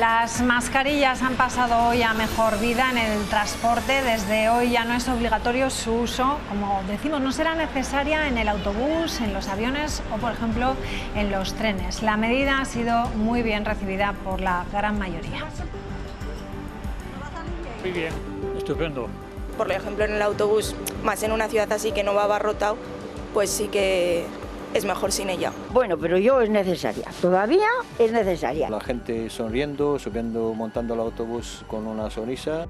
Las mascarillas han pasado hoy a mejor vida en el transporte. Desde hoy ya no es obligatorio su uso. Como decimos, no será necesaria en el autobús, en los aviones o, por ejemplo, en los trenes. La medida ha sido muy bien recibida por la gran mayoría. Muy bien, estupendo. Por ejemplo, en el autobús, más en una ciudad así que no va abarrotado, pues sí que es mejor sin ella. Bueno, pero es necesaria, todavía es necesaria. La gente sonriendo, subiendo, montando el autobús con una sonrisa.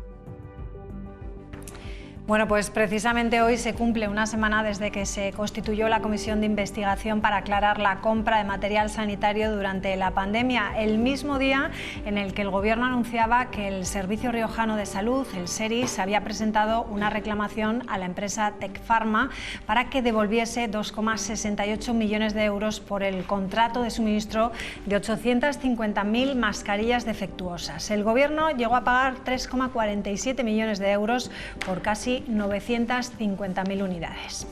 Bueno, pues precisamente hoy se cumple una semana desde que se constituyó la comisión de investigación para aclarar la compra de material sanitario durante la pandemia, el mismo día en el que el Gobierno anunciaba que el Servicio Riojano de Salud, el SERIS, había presentado una reclamación a la empresa Tecfarma para que devolviese 2,68 millones de euros por el contrato de suministro de 850.000 mascarillas defectuosas. El Gobierno llegó a pagar 3,47 millones de euros por casi 950.000 unidades.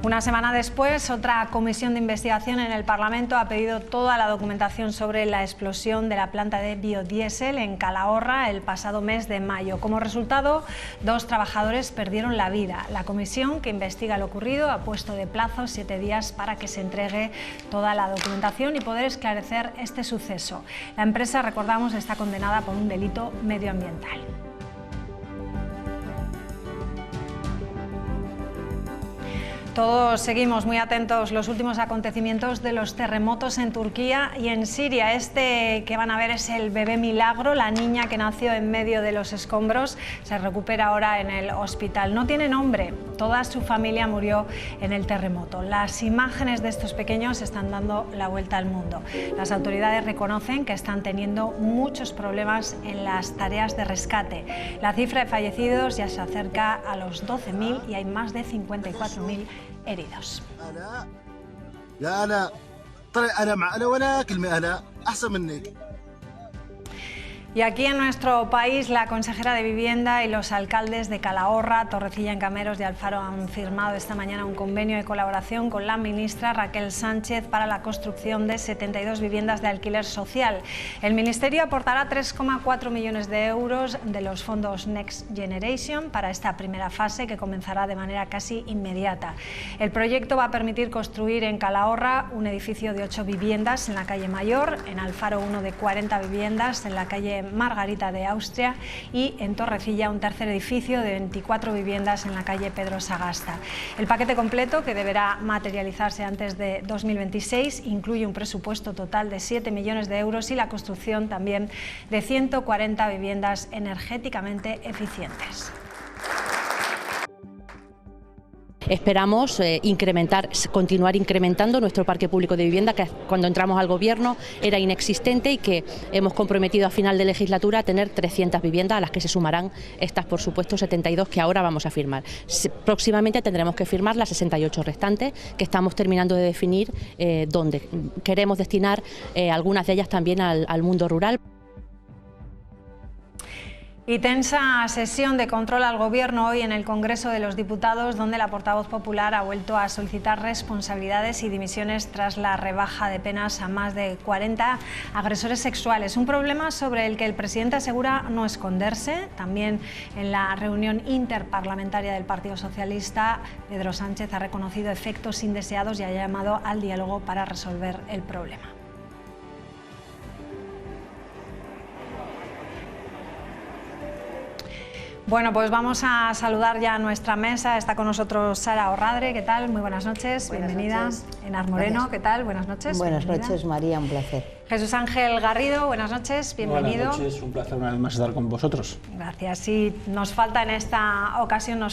Una semana después, otra comisión de investigación en el Parlamento ha pedido toda la documentación sobre la explosión de la planta de biodiesel en Calahorra el pasado mes de mayo. Como resultado, 2 trabajadores perdieron la vida. La comisión que investiga lo ocurrido ha puesto de plazo 7 días para que se entregue toda la documentación y poder esclarecer este suceso. La empresa, recordamos, está condenada por un delito medioambiental. Todos seguimos muy atentos los últimos acontecimientos de los terremotos en Turquía y en Siria. Este que van a ver es el bebé milagro, la niña que nació en medio de los escombros. Se recupera ahora en el hospital. No tiene nombre, toda su familia murió en el terremoto. Las imágenes de estos pequeños están dando la vuelta al mundo. Las autoridades reconocen que están teniendo muchos problemas en las tareas de rescate. La cifra de fallecidos ya se acerca a los 12.000 y hay más de 54.000 heridos. Y aquí en nuestro país, la consejera de Vivienda y los alcaldes de Calahorra, Torrecilla en Cameros y Alfaro han firmado esta mañana un convenio de colaboración con la ministra Raquel Sánchez para la construcción de 72 viviendas de alquiler social. El ministerio aportará 3,4 millones de euros de los fondos Next Generation para esta primera fase que comenzará de manera casi inmediata. El proyecto va a permitir construir en Calahorra un edificio de 8 viviendas en la calle Mayor, en Alfaro uno de 40 viviendas en la calle Margarita de Austria y en Torrecilla un tercer edificio de 24 viviendas en la calle Pedro Sagasta. El paquete completo, que deberá materializarse antes de 2026, incluye un presupuesto total de 7 millones de euros y la construcción también de 140 viviendas energéticamente eficientes. Esperamos continuar incrementando nuestro parque público de vivienda, que cuando entramos al Gobierno era inexistente y que hemos comprometido a final de legislatura a tener 300 viviendas, a las que se sumarán estas, por supuesto, 72 que ahora vamos a firmar. Próximamente tendremos que firmar las 68 restantes, que estamos terminando de definir dónde. Queremos destinar algunas de ellas también al mundo rural. Y tensa sesión de control al Gobierno hoy en el Congreso de los Diputados, donde la portavoz popular ha vuelto a solicitar responsabilidades y dimisiones tras la rebaja de penas a más de 40 agresores sexuales. Un problema sobre el que el presidente asegura no esconderse. También en la reunión interparlamentaria del Partido Socialista, Pedro Sánchez ha reconocido efectos indeseados y ha llamado al diálogo para resolver el problema. Bueno, pues vamos a saludar ya a nuestra mesa. Está con nosotros Sara Orradre, ¿qué tal? Muy buenas noches, bienvenida. Enar Moreno, ¿qué tal? Buenas noches. Buenas noches, María, un placer. Jesús Ángel Garrido, buenas noches, bienvenido. Buenas noches, un placer una vez más estar con vosotros. Gracias. Sí, nos falta en esta ocasión,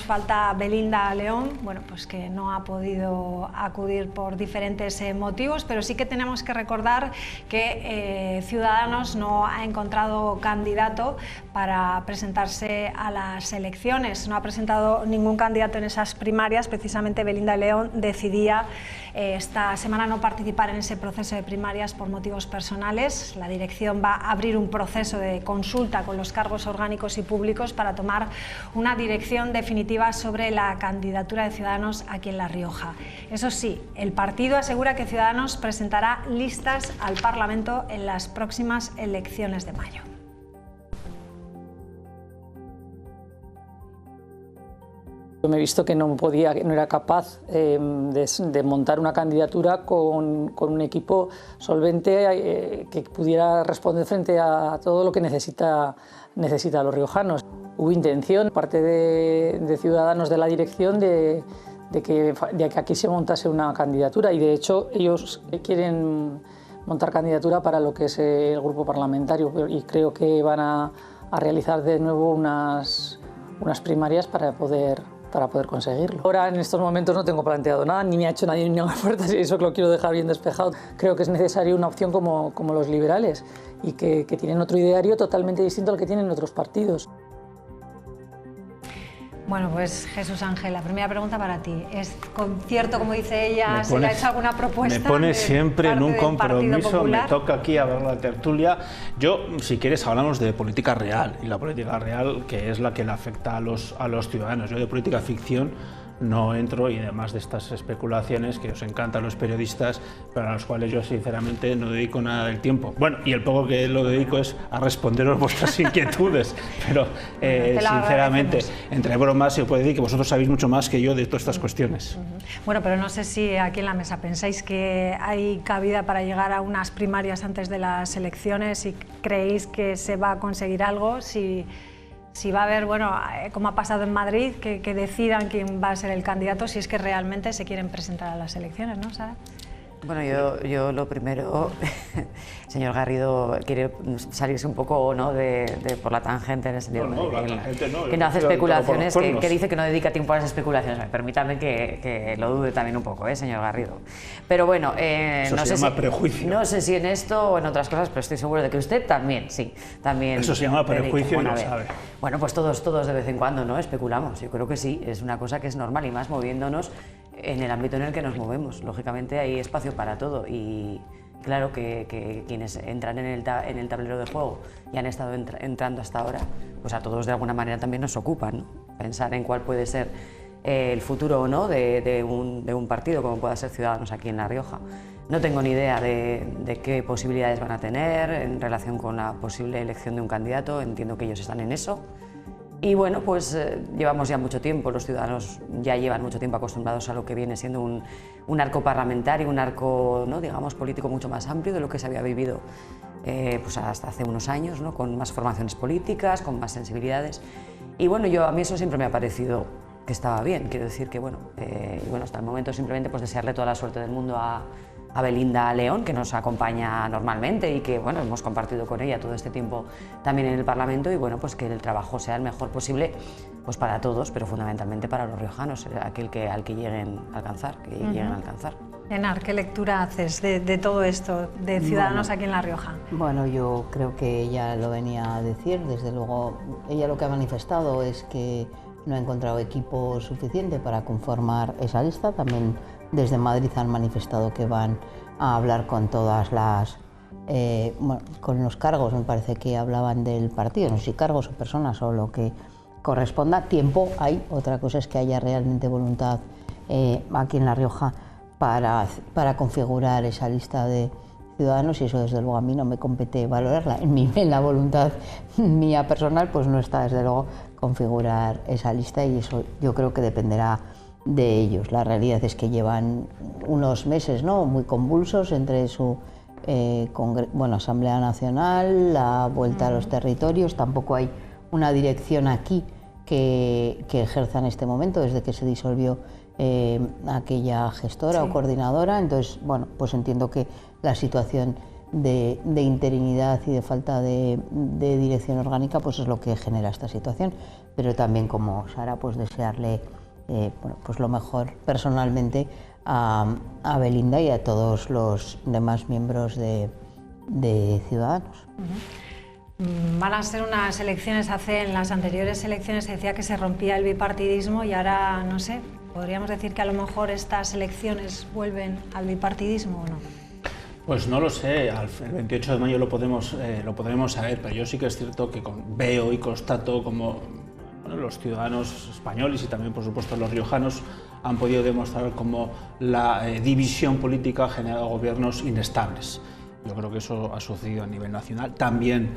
Belinda León, bueno, pues que no ha podido acudir por diferentes motivos, pero sí que tenemos que recordar que Ciudadanos no ha encontrado candidato para presentarse a las elecciones. No ha presentado ningún candidato en esas primarias. Precisamente Belinda León decidía esta semana no participar en ese proceso de primarias por motivos personales. La dirección va a abrir un proceso de consulta con los cargos orgánicos y públicos para tomar una dirección definitiva sobre la candidatura de Ciudadanos aquí en La Rioja. Eso sí, el partido asegura que Ciudadanos presentará listas al Parlamento en las próximas elecciones de mayo. Yo me he visto que no era capaz de montar una candidatura con un equipo solvente que pudiera responder frente a todo lo que necesita los riojanos. Hubo intención, parte de Ciudadanos de la dirección, de que aquí se montase una candidatura, y de hecho ellos quieren montar candidatura para lo que es el grupo parlamentario, y creo que van a realizar de nuevo unas primarias para poder conseguirlo. Ahora, en estos momentos, no tengo planteado nada, ni me ha hecho nadie ni una oferta, y eso lo quiero dejar bien despejado. Creo que es necesaria una opción como los liberales, y que tienen otro ideario totalmente distinto al que tienen otros partidos. Bueno, pues Jesús Ángel, la primera pregunta para ti. ¿Es cierto, como dice ella, se le ha hecho alguna propuesta? Me pone siempre en un compromiso, me toca aquí hablar la tertulia. Yo, si quieres, hablamos de política real, y la política real que es la que le afecta a los ciudadanos. Yo de política ficción no entro, y además de estas especulaciones que os encantan los periodistas, pero a los cuales yo sinceramente no dedico nada del tiempo. Bueno, y el poco que lo dedico es a responderos vuestras inquietudes, pero sinceramente, entre bromas, se puede decir que vosotros sabéis mucho más que yo de todas estas cuestiones. Bueno, pero no sé si aquí en la mesa pensáis que hay cabida para llegar a unas primarias antes de las elecciones, y creéis que se va a conseguir algo, si va a haber, bueno, como ha pasado en Madrid, que decidan quién va a ser el candidato, si es que realmente se quieren presentar a las elecciones, ¿no, Sara? Bueno, yo lo primero, señor Garrido quiere salirse un poco, ¿no?, por la tangente, en el sentido que no hace especulaciones, que dice que no dedica tiempo a las especulaciones. Permítame que lo dude también un poco, señor Garrido. Pero bueno, no sé si en esto o en otras cosas, pero estoy seguro de que usted también, sí, también. Eso se llama prejuicio y lo sabe. Bueno, pues todos de vez en cuando, ¿no?, especulamos. Yo creo que sí, es una cosa que es normal, y más moviéndonos en el ámbito en el que nos movemos. Lógicamente hay espacio para todo, y claro que quienes entran en el tablero de juego y han estado entrando hasta ahora, pues a todos de alguna manera también nos ocupan, ¿no? Pensar en cuál puede ser el futuro o no de un partido como pueda ser Ciudadanos aquí en La Rioja. No tengo ni idea de qué posibilidades van a tener en relación con la posible elección de un candidato. Entiendo que ellos están en eso. Y bueno, pues llevamos ya mucho tiempo, los ciudadanos ya llevan mucho tiempo acostumbrados a lo que viene siendo un arco parlamentario, un arco, ¿no?, digamos, político mucho más amplio de lo que se había vivido pues hasta hace unos años, ¿no?, con más formaciones políticas, con más sensibilidades. Y bueno, a mí eso siempre me ha parecido que estaba bien. Quiero decir que, bueno, hasta el momento simplemente pues desearle toda la suerte del mundo a Belinda León, que nos acompaña normalmente y que, bueno, hemos compartido con ella todo este tiempo también en el Parlamento, y bueno, pues que el trabajo sea el mejor posible pues para todos, pero fundamentalmente para los riojanos, al que lleguen a alcanzar, Enar, ¿qué lectura haces de todo esto, de Ciudadanos aquí en La Rioja? Bueno, yo creo que ella lo venía a decir. Desde luego, ella lo que ha manifestado es que no ha encontrado equipo suficiente para conformar esa lista. También desde Madrid han manifestado que van a hablar con todas las, con los cargos, me parece que hablaban del partido, no sé si cargos o personas o lo que corresponda. Tiempo hay, otra cosa es que haya realmente voluntad aquí en La Rioja para configurar esa lista de Ciudadanos, y eso desde luego a mí no me compete valorarla. En la voluntad mía personal pues no está desde luego configurar esa lista, y eso yo creo que dependerá de ellos. La realidad es que llevan unos meses, ¿no?, muy convulsos entre su Asamblea Nacional, la vuelta a los territorios. Tampoco hay una dirección aquí que ejerza en este momento, desde que se disolvió aquella gestora o coordinadora. Entonces, bueno, pues entiendo que la situación de interinidad y de falta de dirección orgánica pues es lo que genera esta situación. Pero también, como Sara, pues desearle pues lo mejor personalmente a Belinda y a todos los demás miembros de Ciudadanos. Van a ser unas elecciones, en las anteriores elecciones se decía que se rompía el bipartidismo, y ahora, no sé, ¿Podríamos decir que a lo mejor estas elecciones vuelven al bipartidismo o no? Pues no lo sé, el 28 de mayo lo podremos saber, pero yo sí que es cierto que veo y constato como los ciudadanos españoles y también, por supuesto, los riojanos han podido demostrar cómo la división política ha generado gobiernos inestables. Yo creo que eso ha sucedido a nivel nacional, también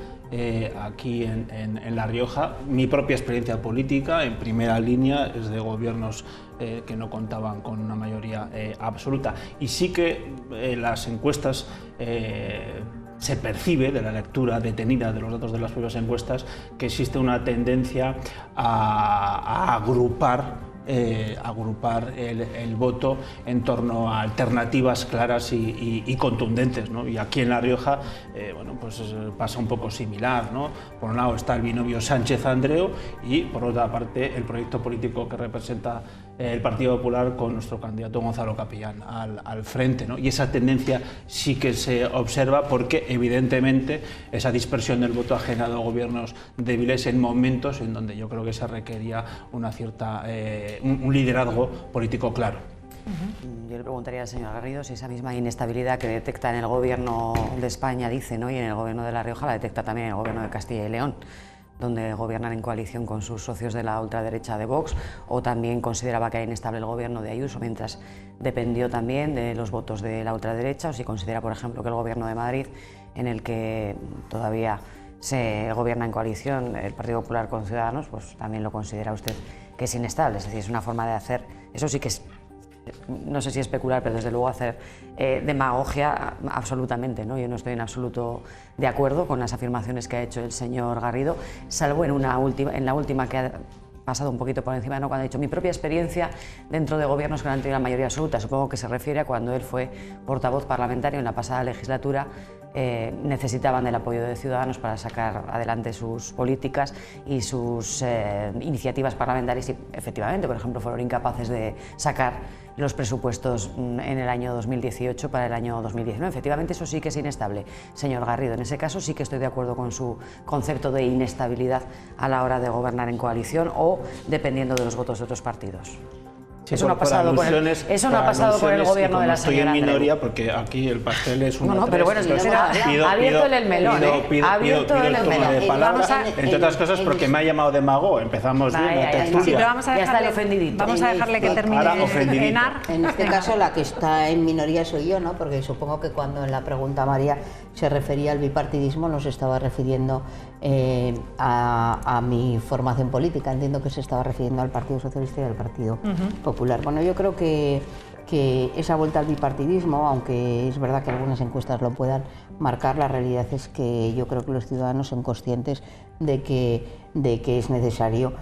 aquí en La Rioja. Mi propia experiencia política en primera línea es de gobiernos que no contaban con una mayoría absoluta. Y sí que las encuestas se percibe de la lectura detenida de los datos de las propias encuestas que existe una tendencia a agrupar el voto en torno a alternativas claras y contundentes, ¿no? Y aquí en La Rioja bueno, pues pasa un poco similar, ¿no? Por un lado está el binomio Sánchez-Andreu y por otra parte el proyecto político que representa el Partido Popular con nuestro candidato Gonzalo Capellán al frente, ¿no? Y esa tendencia sí que se observa porque evidentemente esa dispersión del voto ha generado gobiernos débiles en momentos en donde yo creo que se requería una cierta un liderazgo político claro. Yo le preguntaría al señor Garrido si esa misma inestabilidad que detecta en el gobierno de España, dice, ¿no?, y en el gobierno de La Rioja la detecta también en el gobierno de Castilla y León, donde gobiernan en coalición con sus socios de la ultraderecha de Vox, o también consideraba que era inestable el gobierno de Ayuso, mientras dependió también de los votos de la ultraderecha, o si considera, por ejemplo, que el gobierno de Madrid, en el que todavía se gobierna en coalición el Partido Popular con Ciudadanos, pues también lo considera usted que es inestable. Es decir, es una forma de hacer, eso sí que es, no sé si especular, pero desde luego hacer demagogia absolutamente, ¿no? Yo no estoy en absoluto de acuerdo con las afirmaciones que ha hecho el señor Garrido, salvo en la última que ha pasado un poquito por encima, ¿no?, cuando ha dicho mi propia experiencia dentro de gobiernos que no han tenido la mayoría absoluta. Supongo que se refiere a cuando él fue portavoz parlamentario en la pasada legislatura. Necesitaban del apoyo de Ciudadanos para sacar adelante sus políticas y sus iniciativas parlamentarias y efectivamente, por ejemplo, fueron incapaces de sacar los presupuestos en el año 2018 para el año 2019. Efectivamente, eso sí que es inestable, señor Garrido. En ese caso sí que estoy de acuerdo con su concepto de inestabilidad a la hora de gobernar en coalición o dependiendo de los votos de otros partidos. Sí, eso no ha pasado con el gobierno de la señora Andreu. Estoy en minoría porque aquí el pastel es uno. No, pero bueno, ha abierto el melón, ha abierto el melón. Entre otras cosas porque me ha llamado demagogo. Empezamos bien la tertulia. Sí, pero vamos a dejarle, ofendidito. Vamos a dejarle que termine Enar. En este caso la que está en minoría soy yo, ¿no? Porque supongo que cuando en la pregunta María se refería al bipartidismo no se estaba refiriendo a mi formación política. Entiendo que se estaba refiriendo al Partido Socialista y al Partido Popular. Bueno, yo creo que esa vuelta al bipartidismo, aunque es verdad que algunas encuestas lo puedan marcar, la realidad es que yo creo que los ciudadanos son conscientes de que es necesario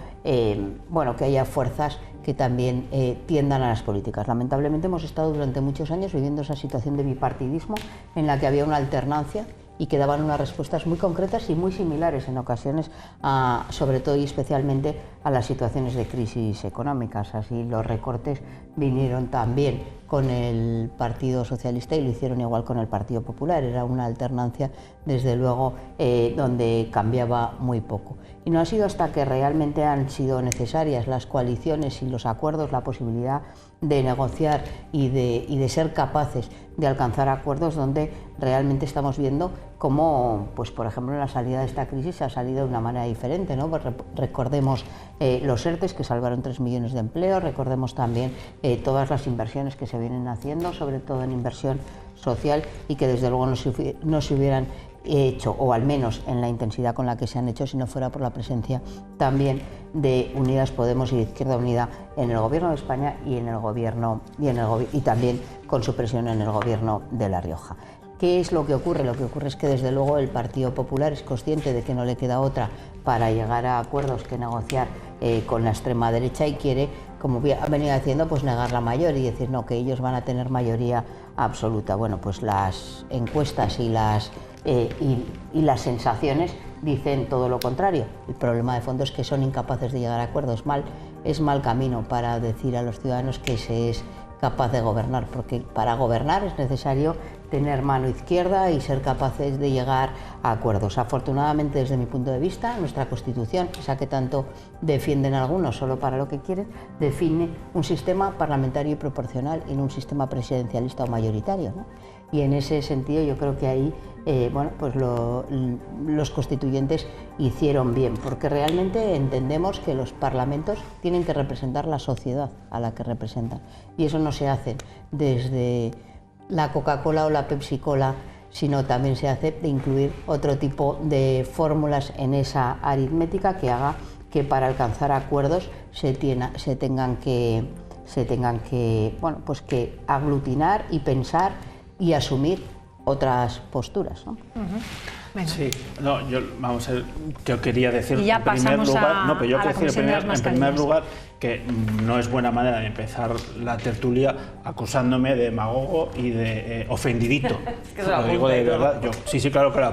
bueno, que haya fuerzas que también tiendan a las políticas. Lamentablemente hemos estado durante muchos años viviendo esa situación de bipartidismo en la que había una alternancia y que daban unas respuestas muy concretas y muy similares en ocasiones, sobre todo y especialmente a las situaciones de crisis económicas. Así los recortes vinieron también con el Partido Socialista y lo hicieron igual con el Partido Popular. Era una alternancia, desde luego, donde cambiaba muy poco. Y no ha sido hasta que realmente han sido necesarias las coaliciones y los acuerdos, la posibilidad de negociar y de ser capaces de alcanzar acuerdos, donde realmente estamos viendo cómo, pues por ejemplo, en la salida de esta crisis se ha salido de una manera diferente, ¿no? Pues recordemos los ERTEs que salvaron 3 millones de empleos, recordemos también todas las inversiones que se vienen haciendo, sobre todo en inversión social, y que desde luego no se hubieran hecho, o al menos en la intensidad con la que se han hecho, si no fuera por la presencia también de Unidas Podemos y de Izquierda Unida en el Gobierno de España y en el Gobierno y también con su presión en el Gobierno de La Rioja. ¿Qué es lo que ocurre? Lo que ocurre es que desde luego el Partido Popular es consciente de que no le queda otra para llegar a acuerdos que negociar con la extrema derecha y quiere, como ha venido haciendo, pues negar la mayoría y decir no, que ellos van a tener mayoría absoluta. Bueno, pues las encuestas y las sensaciones dicen todo lo contrario. El problema de fondo es que son incapaces de llegar a acuerdos. Es mal camino para decir a los ciudadanos que se es capaz de gobernar, porque para gobernar es necesario tener mano izquierda y ser capaces de llegar a acuerdos. Afortunadamente, desde mi punto de vista, nuestra Constitución, esa que tanto defienden algunos solo para lo que quieren, define un sistema parlamentario y proporcional y no un sistema presidencialista o mayoritario, ¿no? Y en ese sentido yo creo que ahí pues los constituyentes hicieron bien, porque realmente entendemos que los parlamentos tienen que representar la sociedad a la que representan, y eso no se hace desde la Coca-Cola o la Pepsi-Cola, sino también se hace de incluir otro tipo de fórmulas en esa aritmética que haga que para alcanzar acuerdos se tengan que aglutinar y pensar y asumir otras posturas, ¿no? Sí, no, vamos a ver, yo quería decir y ya en primer lugar que no es buena manera de empezar la tertulia acusándome de demagogo y de ofendidito. Es que lo digo de verdad. Sí, claro que lo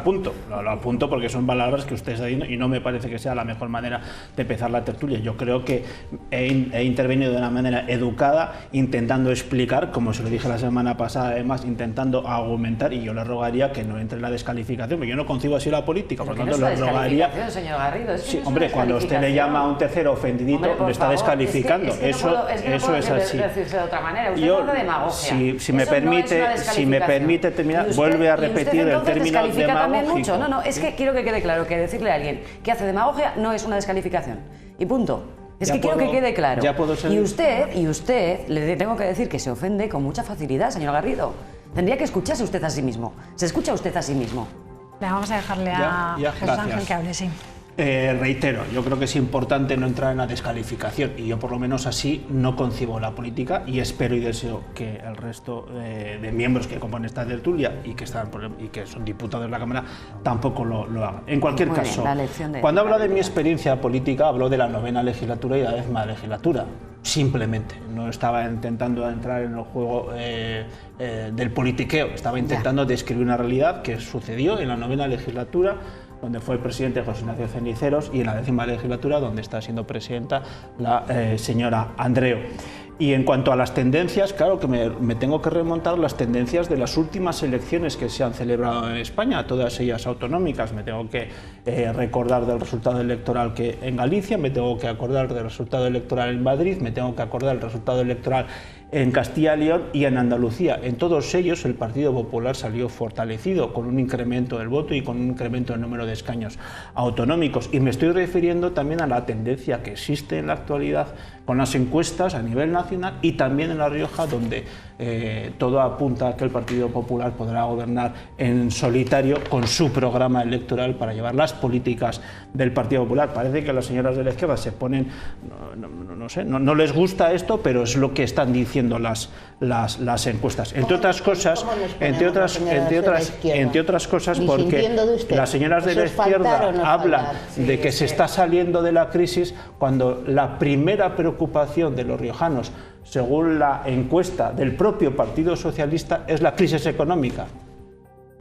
apunto porque son palabras que usted está diciendo y no me parece que sea la mejor manera de empezar la tertulia. Yo creo que he intervenido de una manera educada, intentando explicar, como se lo dije la semana pasada, además intentando argumentar, y yo le rogaría que no entre en la descalificación, porque yo no concibo así la política, por lo tanto le rogaría... Señor Garrido, sí, hombre, cuando usted le llama a un tercero ofendidito, lo está descalificando. Eso es así. De otra manera. Usted habla de demagogia. Si me permite terminar, vuelve a repetir el término demagógico. No, es que quiero que quede claro que decirle a alguien que hace demagogia no es una descalificación. Y punto. Es que quiero que quede claro. Y usted, le tengo que decir que se ofende con mucha facilidad, señor Garrido. Tendría que escucharse usted a sí mismo. ¿Se escucha usted a sí mismo? Le vamos a dejarle a Jesús Ángel que hable, sí. Reitero, yo creo que es importante no entrar en la descalificación, y yo por lo menos así no concibo la política, y espero y deseo que el resto de miembros que componen esta tertulia y que son diputados de la Cámara tampoco lo hagan. En cualquier caso, cuando hablo de mi experiencia política, hablo de la 9ª legislatura y la 10ª legislatura. Simplemente, no estaba intentando entrar en el juego del politiqueo, estaba intentando describir una realidad que sucedió en la 9ª legislatura, donde fue el presidente José Ignacio Ceniceros, y en la 10ª legislatura, donde está siendo presidenta la señora Andreu. Y en cuanto a las tendencias, claro que me tengo que remontar a las tendencias de las últimas elecciones que se han celebrado en España, todas ellas autonómicas. Me tengo que recordar del resultado electoral que en Galicia, me tengo que acordar del resultado electoral en Madrid, me tengo que acordar del resultado electoral en Castilla y León y en Andalucía. En todos ellos el Partido Popular salió fortalecido, con un incremento del voto y con un incremento del número de escaños autonómicos. Y me estoy refiriendo también a la tendencia que existe en la actualidad con las encuestas a nivel nacional y también en La Rioja, donde todo apunta a que el Partido Popular podrá gobernar en solitario con su programa electoral para llevar las políticas del Partido Popular. Parece que las señoras de la izquierda se ponen, no les gusta esto, pero es lo que están diciendo las encuestas. Entre otras cosas, porque las señoras de la izquierda hablan de que se está saliendo de la crisis, cuando la primera preocupación de los riojanos, según la encuesta del propio Partido Socialista, es la crisis económica.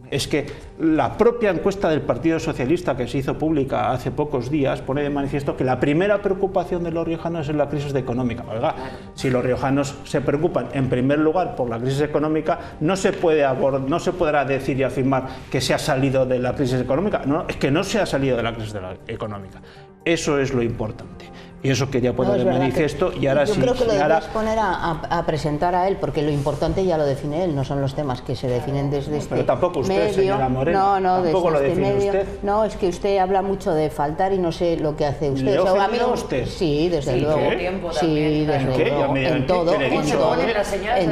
Es que la propia encuesta del Partido Socialista, que se hizo pública hace pocos días, pone de manifiesto que la primera preocupación de los riojanos es la crisis económica. Oiga, si los riojanos se preocupan en primer lugar por la crisis económica, no se podrá decir y afirmar que se ha salido de la crisis económica. No, es que no se ha salido de la crisis económica. Eso es lo importante. Y eso quería poner de manifiesto. Y ahora yo creo que lo debes poner a presentar a él, porque lo importante ya lo define él, no son los temas que se definen desde este Pero tampoco usted, medio. Señora Moreno, tampoco lo define usted. No, es que usted habla mucho de faltar y no sé lo que hace usted. ¿Le ofendió a usted? Sí, desde luego. Sí, desde luego. En todo.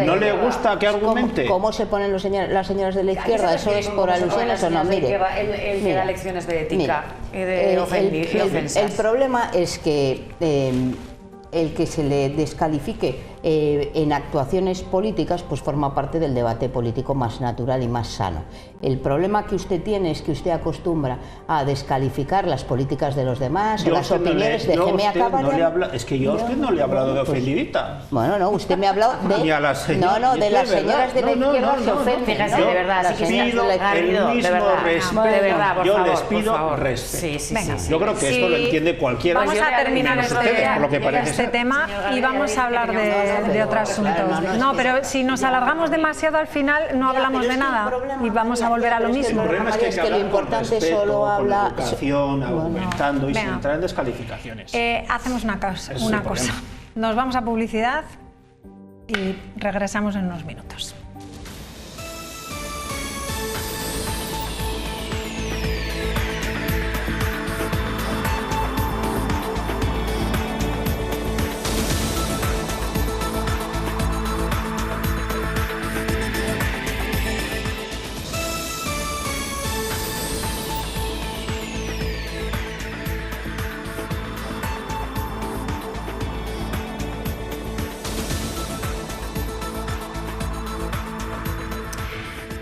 ¿No le gusta que argumente? ¿Cómo se ponen las señoras de la izquierda? ¿Eso es por alusiones o no? Mire, él que da lecciones de ética y de ofensas. El problema es que el que se le descalifique en actuaciones políticas, pues forma parte del debate político más natural y más sano. El problema que usted tiene es que usted acostumbra a descalificar las políticas de los demás, o las opiniones. Déjeme acabar. Es que yo a usted no le he hablado de ofendidita. Bueno, no, usted me ha hablado de... Ni a las señoras. No, de las señoras de la izquierda se ofenden. Fíjese, de verdad, les pido el mismo respeto. Yo les pido respeto. Yo creo que esto lo entiende cualquiera. Vamos a terminar este tema y vamos a hablar de de otros asuntos. No, pero si nos alargamos demasiado al final no hablamos de nada y vamos a volver a lo mismo. El problema es que lo importante solo habla educación, argumentando y sin entrar en descalificaciones. Hacemos una cosa. Nos vamos a publicidad y regresamos en unos minutos.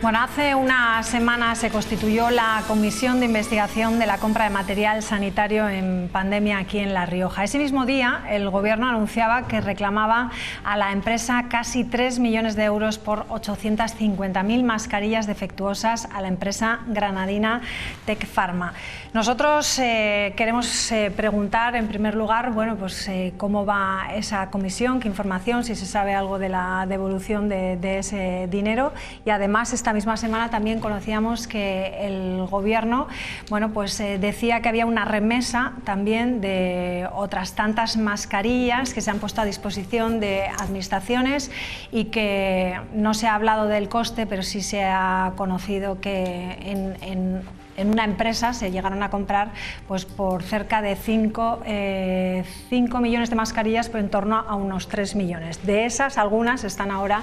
Bueno, hace una semana se constituyó la Comisión de Investigación de la compra de material sanitario en pandemia aquí en La Rioja. Ese mismo día, el Gobierno anunciaba que reclamaba a la empresa casi 3 millones de euros por 850.000 mascarillas defectuosas a la empresa granadina Tec Pharma. Nosotros queremos preguntar, en primer lugar, bueno, pues cómo va esa comisión, qué información, si se sabe algo de la devolución de ese dinero, y además esta misma semana también conocíamos que el Gobierno, bueno, pues decía que había una remesa también de otras tantas mascarillas que se han puesto a disposición de administraciones y que no se ha hablado del coste, pero sí se ha conocido que en una empresa se llegaron a comprar pues por cerca de 5 millones de mascarillas, pero en torno a unos 3 millones. De esas, algunas están ahora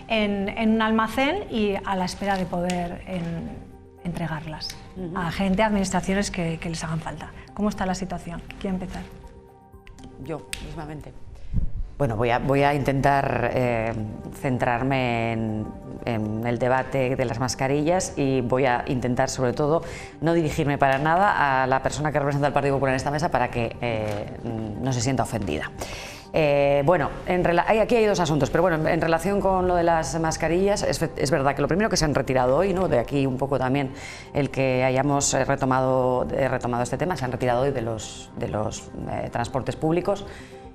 en un almacén y a la espera de poder entregarlas a gente, a administraciones que les hagan falta. ¿Cómo está la situación? ¿Quiere empezar? Yo, mismamente. Bueno, voy a intentar centrarme en el debate de las mascarillas y voy a intentar, sobre todo, no dirigirme para nada a la persona que representa al Partido Popular en esta mesa para que no se sienta ofendida. Bueno, aquí hay dos asuntos, pero bueno, en relación con lo de las mascarillas, es verdad que lo primero que se han retirado hoy, ¿no? De aquí un poco también el que hayamos retomado este tema, se han retirado hoy de los transportes públicos.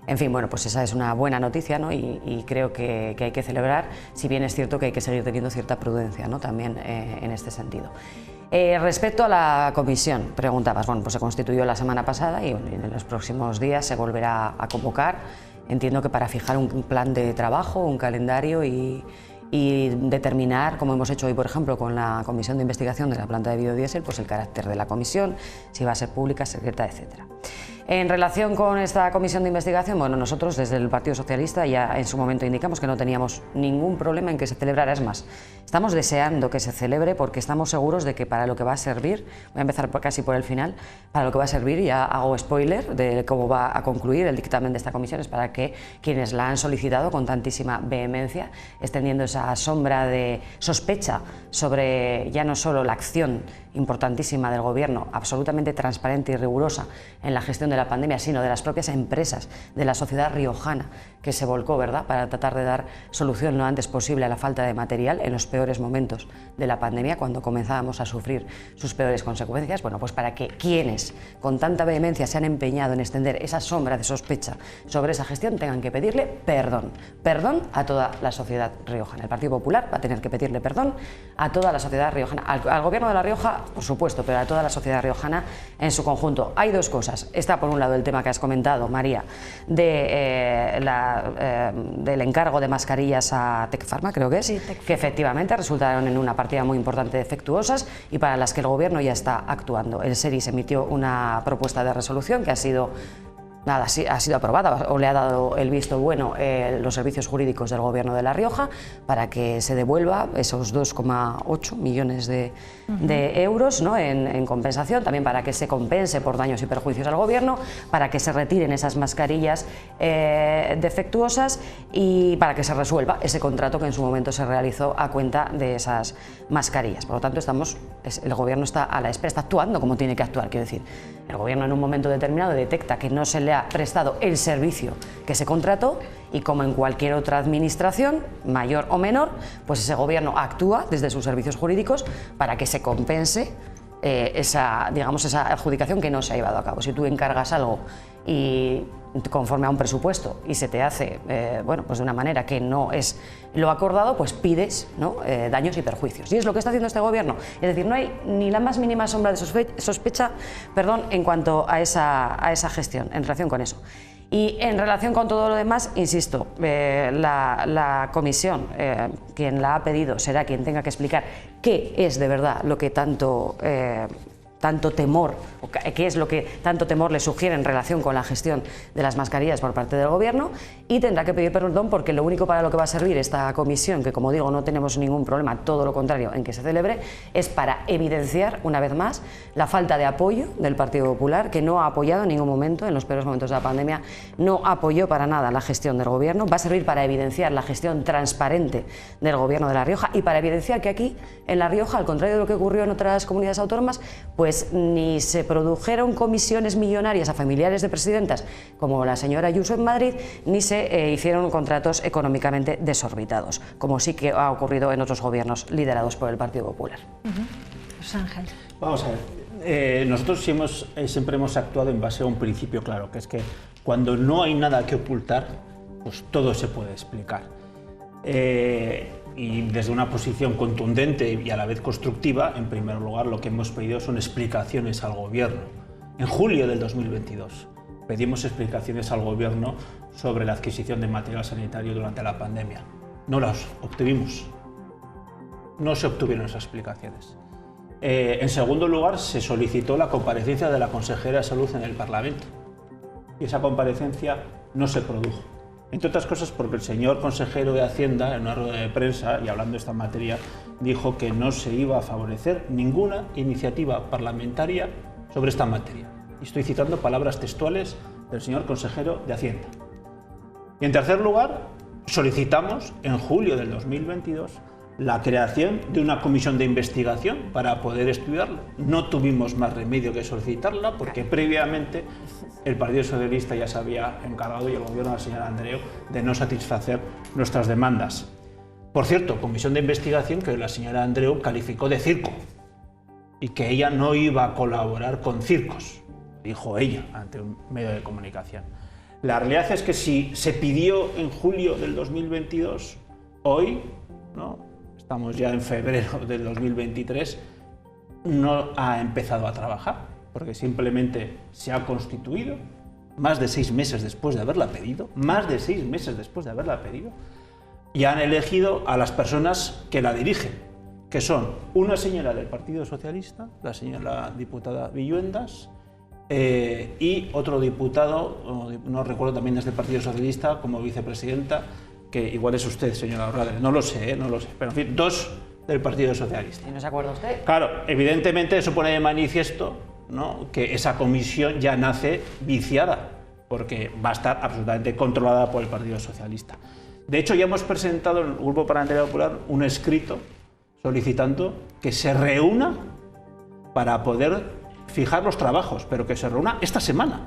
En fin, bueno, pues esa es una buena noticia, ¿no? Y creo que hay que celebrar, si bien es cierto que hay que seguir teniendo cierta prudencia, ¿no? También en este sentido. Respecto a la comisión, preguntabas, bueno, pues se constituyó la semana pasada y en los próximos días se volverá a convocar, entiendo que para fijar un plan de trabajo, un calendario y determinar, como hemos hecho hoy, por ejemplo, con la comisión de investigación de la planta de biodiesel, pues el carácter de la comisión, si va a ser pública, secreta, etcétera. En relación con esta comisión de investigación, bueno, nosotros desde el Partido Socialista ya en su momento indicamos que no teníamos ningún problema en que se celebrara. Es más, estamos deseando que se celebre porque estamos seguros de que para lo que va a servir, voy a empezar casi por el final, para lo que va a servir, ya hago spoiler de cómo va a concluir el dictamen de esta comisión, es para que quienes la han solicitado con tantísima vehemencia, extendiendo esa sombra de sospecha sobre ya no solo la acción importantísima del Gobierno, absolutamente transparente y rigurosa en la gestión de la pandemia, sino de las propias empresas, de la sociedad riojana que se volcó, ¿verdad?, para tratar de dar solución lo antes posible a la falta de material en los peores momentos de la pandemia, cuando comenzábamos a sufrir sus peores consecuencias. Bueno, pues para que quienes con tanta vehemencia se han empeñado en extender esa sombra de sospecha sobre esa gestión tengan que pedirle perdón a toda la sociedad riojana. El Partido Popular va a tener que pedirle perdón a toda la sociedad riojana, al Gobierno de La Rioja, por supuesto, pero a toda la sociedad riojana en su conjunto. Hay dos cosas. Está, por un lado, el tema que has comentado, María, del encargo de mascarillas a Tec Pharma, creo que es, sí, que efectivamente resultaron en una partida muy importante defectuosas y para las que el Gobierno ya está actuando. El SERIS emitió una propuesta de resolución que ha sido aprobada o le ha dado el visto bueno los servicios jurídicos del Gobierno de La Rioja para que se devuelva esos 2,8 millones de euros, ¿no?, en compensación, también para que se compense por daños y perjuicios al Gobierno, para que se retiren esas mascarillas defectuosas y para que se resuelva ese contrato que en su momento se realizó a cuenta de esas mascarillas. Por lo tanto, el Gobierno está a la espera, está actuando como tiene que actuar, quiero decir. El Gobierno en un momento determinado detecta que no se le ha prestado el servicio que se contrató y, como en cualquier otra administración, mayor o menor, pues ese Gobierno actúa desde sus servicios jurídicos para que se compense esa adjudicación que no se ha llevado a cabo. Si tú encargas algo y conforme a un presupuesto y se te hace pues de una manera que no es lo acordado, pues pides, ¿no?, daños y perjuicios. Y es lo que está haciendo este gobierno. Es decir, no hay ni la más mínima sombra de sospecha en cuanto a esa gestión, en relación con eso. Y en relación con todo lo demás, insisto, la comisión, quien la ha pedido, será quien tenga que explicar qué es de verdad lo que tanto temor, qué es lo que tanto temor le sugiere en relación con la gestión de las mascarillas por parte del gobierno, y tendrá que pedir perdón porque lo único para lo que va a servir esta comisión, que como digo no tenemos ningún problema, todo lo contrario, en que se celebre, es para evidenciar una vez más la falta de apoyo del Partido Popular, que no ha apoyado en ningún momento, en los peores momentos de la pandemia, no apoyó para nada la gestión del gobierno. Va a servir para evidenciar la gestión transparente del gobierno de La Rioja y para evidenciar que aquí en La Rioja, al contrario de lo que ocurrió en otras comunidades autónomas, pues ni se produjeron comisiones millonarias a familiares de presidentas como la señora Ayuso en Madrid, ni se hicieron contratos económicamente desorbitados, como sí que ha ocurrido en otros gobiernos liderados por el Partido Popular. José Ángel. Vamos a ver, nosotros siempre hemos actuado en base a un principio claro, que es que cuando no hay nada que ocultar, pues todo se puede explicar. Y desde una posición contundente y a la vez constructiva, en primer lugar, lo que hemos pedido son explicaciones al Gobierno. En julio del 2022 pedimos explicaciones al Gobierno sobre la adquisición de material sanitario durante la pandemia. No las obtuvimos. No se obtuvieron esas explicaciones. En segundo lugar, se solicitó la comparecencia de la consejera de Salud en el Parlamento. Y esa comparecencia no se produjo. Entre otras cosas porque el señor consejero de Hacienda, en una rueda de prensa y hablando de esta materia, dijo que no se iba a favorecer ninguna iniciativa parlamentaria sobre esta materia. Y estoy citando palabras textuales del señor consejero de Hacienda. Y en tercer lugar, solicitamos en julio del 2022 la creación de una comisión de investigación para poder estudiarlo. No tuvimos más remedio que solicitarla porque previamente el Partido Socialista ya se había encargado, y el gobierno de la señora Andreu, de no satisfacer nuestras demandas. Por cierto, comisión de investigación que la señora Andreu calificó de circo y que ella no iba a colaborar con circos, dijo ella ante un medio de comunicación. La realidad es que si se pidió en julio del 2022, hoy, ¿no?, estamos ya en febrero del 2023, no ha empezado a trabajar, porque simplemente se ha constituido más de 6 meses después de haberla pedido, y han elegido a las personas que la dirigen, que son una señora del Partido Socialista, la señora diputada Villuendas, y otro diputado, no recuerdo, también desde el Partido Socialista, como vicepresidenta, que igual es usted, señora Orradre, no lo sé, pero en fin, 2 del Partido Socialista. ¿Y no se acuerda usted? Claro, evidentemente eso pone de manifiesto, ¿no?, que esa comisión ya nace viciada, porque va a estar absolutamente controlada por el Partido Socialista. De hecho, ya hemos presentado en el Grupo Parlamentario Popular un escrito solicitando que se reúna para poder fijar los trabajos, pero que se reúna esta semana,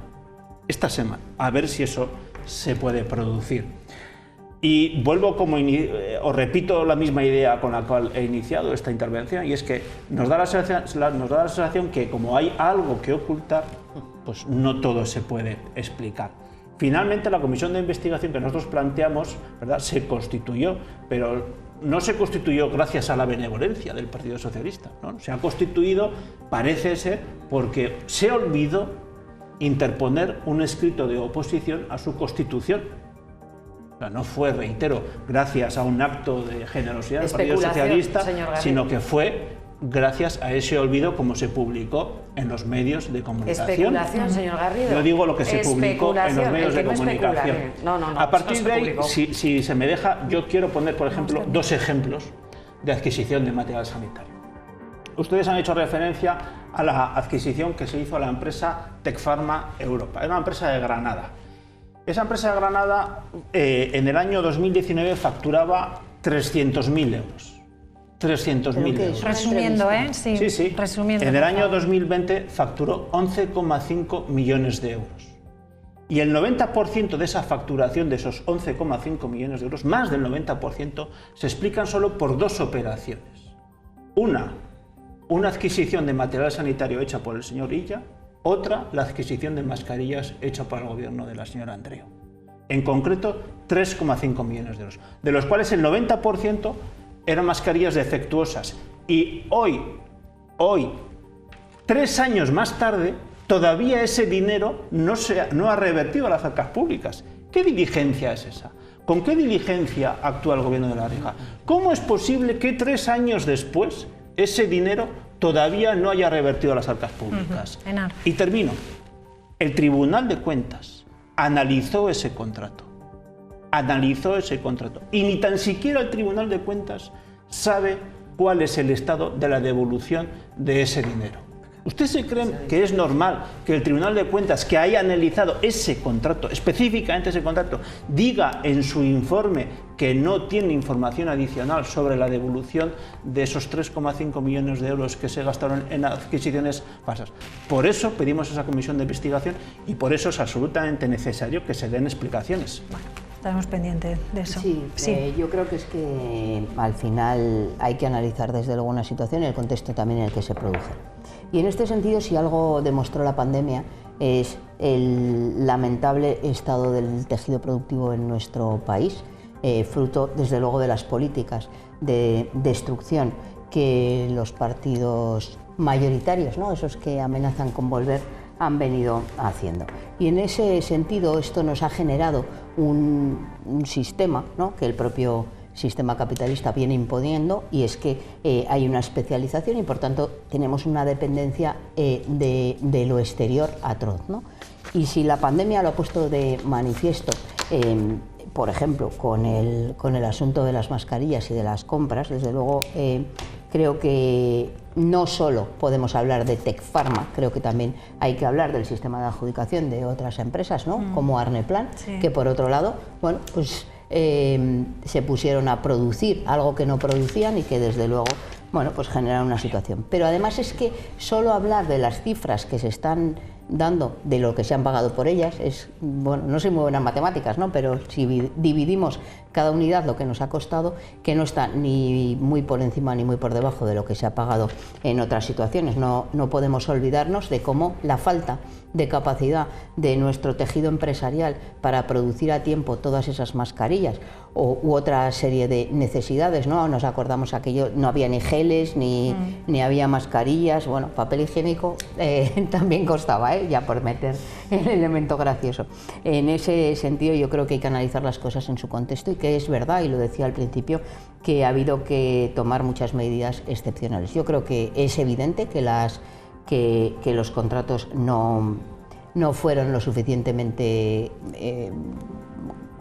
a ver si eso se puede producir. Y vuelvo, os repito la misma idea con la cual he iniciado esta intervención, y es que nos da la sensación que como hay algo que ocultar, pues no todo se puede explicar. Finalmente, la comisión de investigación que nosotros planteamos, ¿verdad?, se constituyó, pero no se constituyó gracias a la benevolencia del Partido Socialista, ¿no? Se ha constituido, parece ser, porque se olvidó interponer un escrito de oposición a su constitución. No fue, reitero, gracias a un acto de generosidad del Partido Socialista, sino que fue gracias a ese olvido, como se publicó en los medios de comunicación. Especulación, señor Garrido. Yo digo lo que se publicó en los medios de comunicación. A partir de ahí, si se me deja, yo quiero poner, por ejemplo, 2 ejemplos de adquisición de material sanitario. Ustedes han hecho referencia a la adquisición que se hizo a la empresa Tecpharma Europa. Era una empresa de Granada. Esa empresa de Granada en el año 2019 facturaba 300.000 euros. 300.000 euros. Resumiendo, Sí, sí. Resumiendo. En el año 2020 facturó 11,5 millones de euros. Y el 90% de esa facturación, de esos 11,5 millones de euros, más del 90%, se explican solo por 2 operaciones. Una, una adquisición de material sanitario hecha por el señor Illa, otra la adquisición de mascarillas hecha por el gobierno de la señora Andreu. En concreto, 3,5 millones de euros, de los cuales el 90% eran mascarillas defectuosas. Y hoy, 3 años más tarde, todavía ese dinero no ha revertido a las arcas públicas. ¿Qué diligencia es esa? ¿Con qué diligencia actúa el gobierno de La Rioja? ¿Cómo es posible que 3 años después ese dinero todavía no haya revertido a las arcas públicas? Y termino. El Tribunal de Cuentas analizó ese contrato. Y ni tan siquiera el Tribunal de Cuentas sabe cuál es el estado de la devolución de ese dinero. ¿Ustedes se creen que es normal que el Tribunal de Cuentas, que haya analizado ese contrato, específicamente ese contrato, diga en su informe que no tiene información adicional sobre la devolución de esos 3,5 millones de euros que se gastaron en adquisiciones falsas? Por eso pedimos esa comisión de investigación y por eso es absolutamente necesario que se den explicaciones. Estaremos pendientes de eso. Sí. Yo creo que es que al final hay que analizar desde luego una situación y el contexto también en el que se produce. Y en este sentido, si algo demostró la pandemia, es el lamentable estado del tejido productivo en nuestro país, fruto desde luego de las políticas de destrucción que los partidos mayoritarios, ¿no?, esos que amenazan con volver, han venido haciendo. Y en ese sentido esto nos ha generado un sistema, ¿no?, que el propio sistema capitalista viene imponiendo, y es que hay una especialización y por tanto tenemos una dependencia de lo exterior atroz, ¿no? Y si la pandemia lo ha puesto de manifiesto, por ejemplo, con el asunto de las mascarillas y de las compras, desde luego creo que no solo podemos hablar de Tec Pharma, creo que también hay que hablar del sistema de adjudicación de otras empresas, ¿no?, como Arneplan, que por otro lado, bueno, pues se pusieron a producir algo que no producían y que desde luego, bueno, pues generaron una situación. Pero además es que solo hablar de las cifras que se están dando de lo que se han pagado por ellas es, bueno, no soy muy buena en matemáticas, ¿no?, pero si dividimos cada unidad lo que nos ha costado, que no está ni muy por encima ni muy por debajo de lo que se ha pagado en otras situaciones. No podemos olvidarnos de cómo la falta de capacidad de nuestro tejido empresarial para producir a tiempo todas esas mascarillas u otra serie de necesidades, ¿no? Nos acordamos aquello, no había ni geles ni había mascarillas, bueno, papel higiénico también costaba, ya por meter el elemento gracioso. En ese sentido yo creo que hay que analizar las cosas en su contexto y que es verdad, y lo decía al principio, que ha habido que tomar muchas medidas excepcionales. Yo creo que es evidente que los contratos no fueron lo suficientemente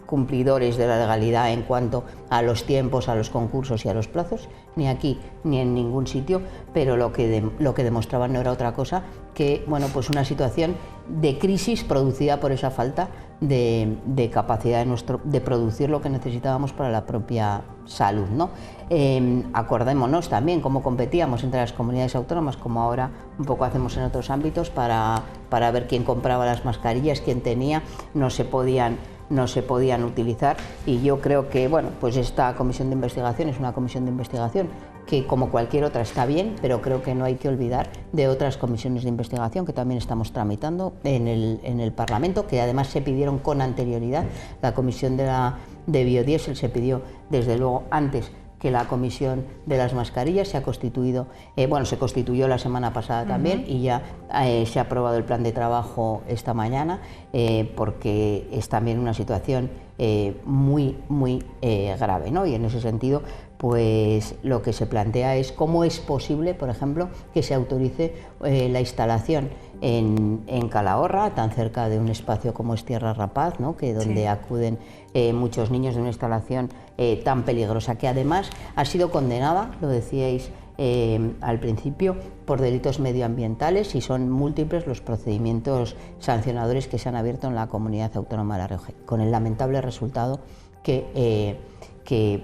cumplidores de la legalidad en cuanto a los tiempos, a los concursos y a los plazos, ni aquí ni en ningún sitio, pero lo que demostraban no era otra cosa que, bueno, pues una situación de crisis producida por esa falta de capacidad de producir lo que necesitábamos para la propia salud, ¿no? Acordémonos también cómo competíamos entre las comunidades autónomas, como ahora un poco hacemos en otros ámbitos, para ver quién compraba las mascarillas, quién tenía, no se podían utilizar, y yo creo que, bueno, pues esta comisión de investigación es una comisión de investigación que, como cualquier otra, está bien, pero creo que no hay que olvidar de otras comisiones de investigación que también estamos tramitando en el Parlamento, que además se pidieron con anterioridad. La comisión de biodiesel se pidió desde luego antes que la comisión de las mascarillas. Se ha constituido, se constituyó la semana pasada también, y ya se ha aprobado el plan de trabajo esta mañana, porque es también una situación muy grave, ¿no? Y en ese sentido, pues lo que se plantea es cómo es posible, por ejemplo, que se autorice la instalación en Calahorra, tan cerca de un espacio como es Tierra Rapaz, ¿no?, que donde acuden muchos niños, de una instalación tan peligrosa, que además ha sido condenada, lo decíais al principio, por delitos medioambientales, y son múltiples los procedimientos sancionadores que se han abierto en la Comunidad Autónoma de La Rioja, con el lamentable resultado que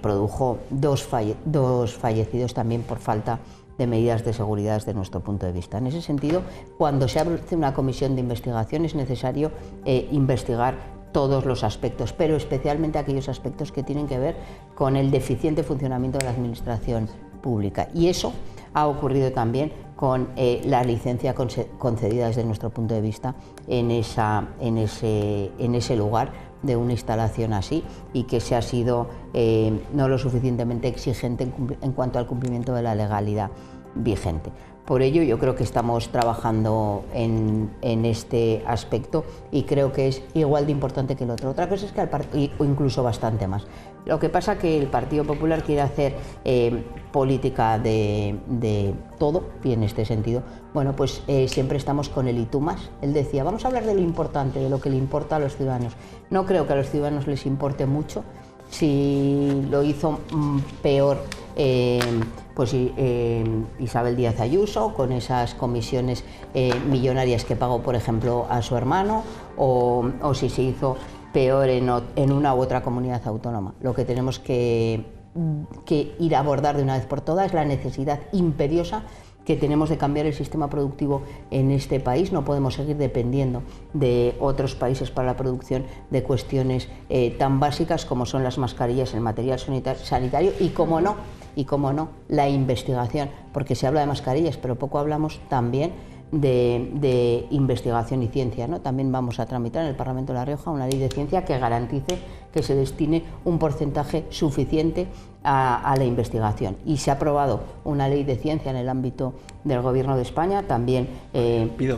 produjo dos fallecidos también por falta de medidas de seguridad desde nuestro punto de vista. En ese sentido, cuando se abre una comisión de investigación es necesario investigar todos los aspectos, pero especialmente aquellos aspectos que tienen que ver con el deficiente funcionamiento de la administración pública. Y eso ha ocurrido también con la licencia concedida desde nuestro punto de vista en ese lugar de una instalación así, y que se ha sido no lo suficientemente exigente en cuanto al cumplimiento de la legalidad vigente. Por ello yo creo que estamos trabajando en este aspecto y creo que es igual de importante que el otro. Otra cosa es que o incluso bastante más. Lo que pasa es que el Partido Popular quiere hacer política de todo, y en este sentido, bueno, pues siempre estamos con el y tú más. Él decía, vamos a hablar de lo importante, de lo que le importa a los ciudadanos. No creo que a los ciudadanos les importe mucho. Si lo hizo peor Isabel Díaz Ayuso, con esas comisiones millonarias que pagó, por ejemplo, a su hermano, o si se hizo peor en una u otra comunidad autónoma. Lo que tenemos que ir a abordar de una vez por todas es la necesidad imperiosa que tenemos de cambiar el sistema productivo en este país. No podemos seguir dependiendo de otros países para la producción de cuestiones tan básicas como son las mascarillas, el material sanitario y, cómo no, la investigación, porque se habla de mascarillas, pero poco hablamos también de investigación y ciencia, ¿no? También vamos a tramitar en el Parlamento de La Rioja una ley de ciencia que garantice que se destine un porcentaje suficiente a la investigación. Y se ha aprobado una ley de ciencia en el ámbito del Gobierno de España, también